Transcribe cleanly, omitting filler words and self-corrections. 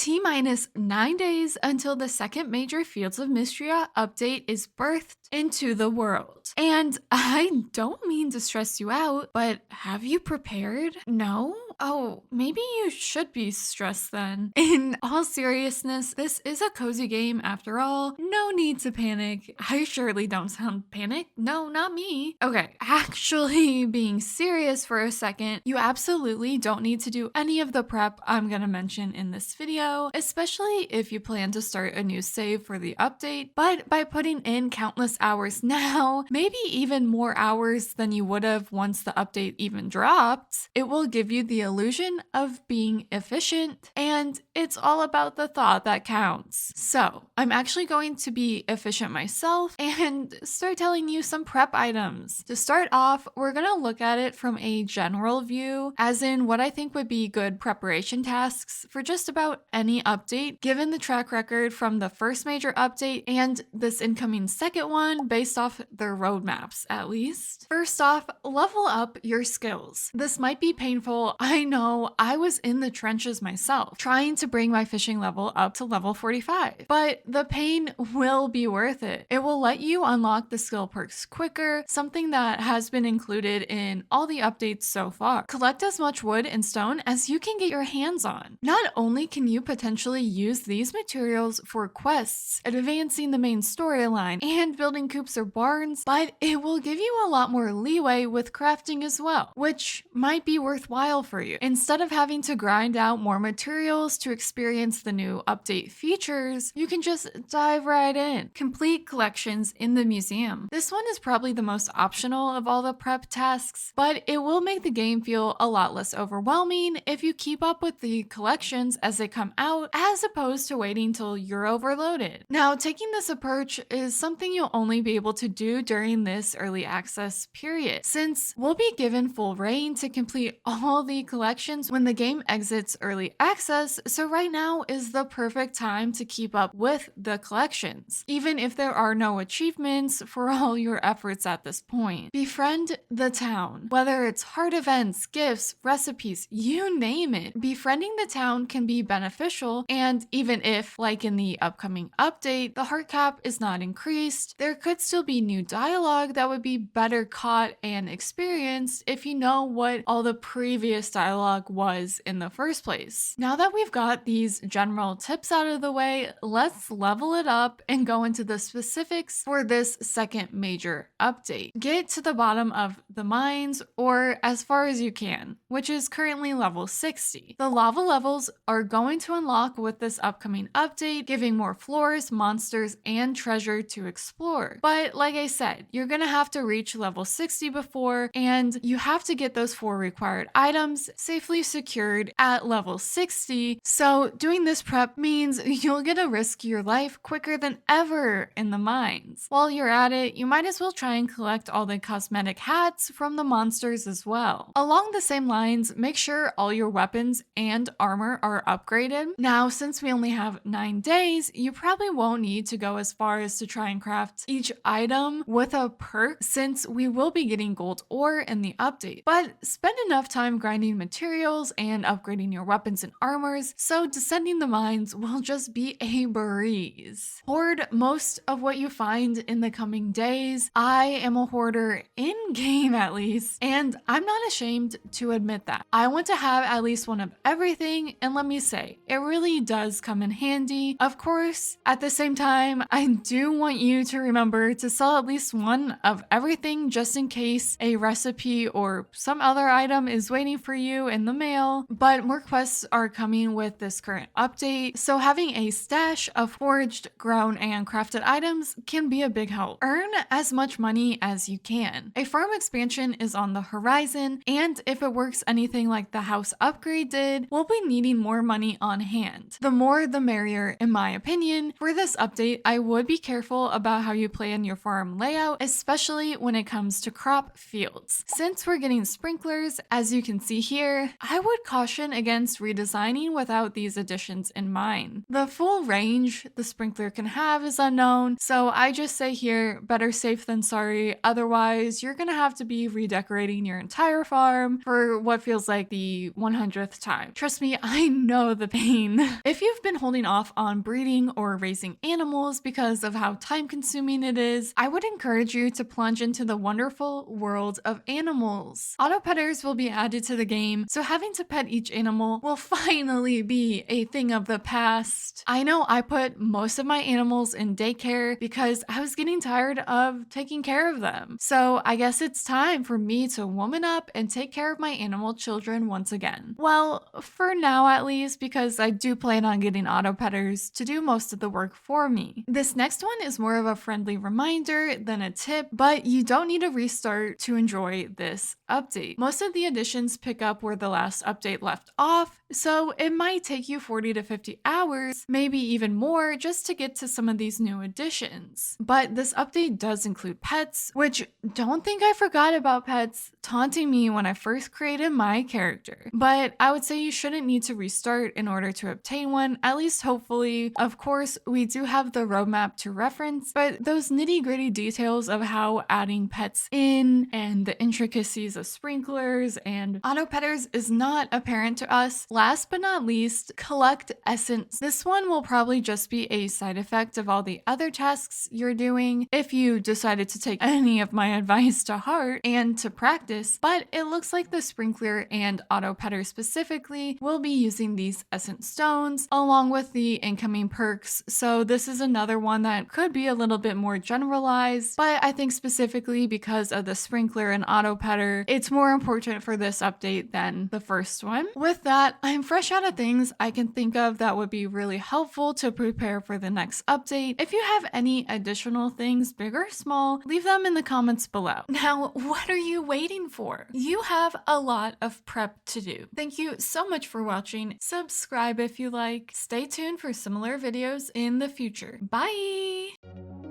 T-minus 9 days until the second major Fields of Mistria update is birthed into the world. And I don't mean to stress you out, but have you prepared? No? Oh, maybe you should be stressed then. In all seriousness, this is a cozy game after all. No need to panic. I surely don't sound panicked. No, not me. Okay, actually being serious for a second, you absolutely don't need to do any of the prep I'm gonna mention in this video, especially if you plan to start a new save for the update. But by putting in countless hours now, maybe even more hours than you would have once the update even dropped, it will give you the illusion of being efficient, and it's all about the thought that counts. So I'm actually going to be efficient myself and start telling you some prep items. To start off, we're gonna look at it from a general view, as in what I think would be good preparation tasks for just about any update, given the track record from the first major update and this incoming second one based off their roadmaps at least. First off, level up your skills. This might be painful. I know, I was in the trenches myself, trying to bring my fishing level up to level 45, but the pain will be worth it. It will let you unlock the skill perks quicker, something that has been included in all the updates so far. Collect as much wood and stone as you can get your hands on. Not only can you potentially use these materials for quests, advancing the main storyline, and building coops or barns, but it will give you a lot more leeway with crafting as well, which might be worthwhile for you. Instead of having to grind out more materials to experience the new update features, you can just dive right in. Complete collections in the museum. This one is probably the most optional of all the prep tasks, but it will make the game feel a lot less overwhelming if you keep up with the collections as they come out, as opposed to waiting till you're overloaded. Now, taking this approach is something you'll only be able to do during this early access period, since we'll be given full reign to complete all the collections when the game exits early access, so right now is the perfect time to keep up with the collections, even if there are no achievements for all your efforts at this point. Befriend the town. Whether it's heart events, gifts, recipes, you name it, befriending the town can be beneficial, and even if, like in the upcoming update, the heart cap is not increased, there could still be new dialogue that would be better caught and experienced if you know what all the previous dialogue was in the first place. Now that we've got these general tips out of the way, let's level it up and go into the specifics for this second major update. Get to the bottom of the mines, or as far as you can, which is currently level 60. The lava levels are going to unlock with this upcoming update, giving more floors, monsters, and treasure to explore. But like I said, you're gonna have to reach level 60 before, and you have to get those 4 required items safely secured at level 60. So doing this prep means you'll get to risk your life quicker than ever in the mines. While you're at it, you might as well try and collect all the cosmetic hats from the monsters as well. Along the same lines, make sure all your weapons and armor are upgraded. Now, since we only have 9 days, you probably won't need to go as far as to try and craft each item with a perk, since we will be getting gold ore in the update. But spend enough time grinding materials and upgrading your weapons and armors, so descending the mines will just be a breeze. Hoard most of what you find in the coming days. I am a hoarder in-game at least, and I'm not ashamed to admit that. I want to have at least one of everything, and let me say, it really does come in handy. Of course, at the same time, I do want you to remember to sell at least one of everything just in case a recipe or some other item is waiting for you in the mail. But more quests are coming with this current update, so having a stash of foraged, grown, and crafted items can be a big help. Earn as much money as you can. A farm expansion is on the horizon, and if it works anything like the house upgrade did, we'll be needing more money on hand. The more the merrier, in my opinion. For this update, I would be careful about how you plan your farm layout, especially when it comes to crop fields. Since we're getting sprinklers, as you can see here, here, I would caution against redesigning without these additions in mind. The full range the sprinkler can have is unknown, so I just say here, better safe than sorry. Otherwise, you're gonna have to be redecorating your entire farm for what feels like the 100th time. Trust me, I know the pain. If you've been holding off on breeding or raising animals because of how time consuming it is, I would encourage you to plunge into the wonderful world of animals. Auto petters will be added to the game, so having to pet each animal will finally be a thing of the past. I know I put most of my animals in daycare because I was getting tired of taking care of them. So I guess it's time for me to woman up and take care of my animal children once again. Well, for now at least, because I do plan on getting auto petters to do most of the work for me. This next one is more of a friendly reminder than a tip, but you don't need a restart to enjoy this update. Most of the additions pick up where the last update left off, so it might take you 40 to 50 hours, maybe even more, just to get to some of these new additions. But this update does include pets, which don't think I forgot about pets taunting me when I first created my character. But I would say you shouldn't need to restart in order to obtain one, at least hopefully. Of course, we do have the roadmap to reference, but those nitty-gritty details of how adding pets in and the intricacies of sprinklers and auto petters is not apparent to us. Last but not least, collect essence. This one will probably just be a side effect of all the other tasks you're doing if you decided to take any of my advice to heart and to practice, but it looks like the sprinkler and auto petter specifically will be using these essence stones along with the incoming perks, so this is another one that could be a little bit more generalized, but I think specifically because of the sprinkler and auto petter, it's more important for this update than the first one. With that, I'm fresh out of things I can think of that would be really helpful to prepare for the next update. If you have any additional things, big or small, leave them in the comments below. Now, what are you waiting for? You have a lot of prep to do. Thank you so much for watching. Subscribe if you like. Stay tuned for similar videos in the future. Bye!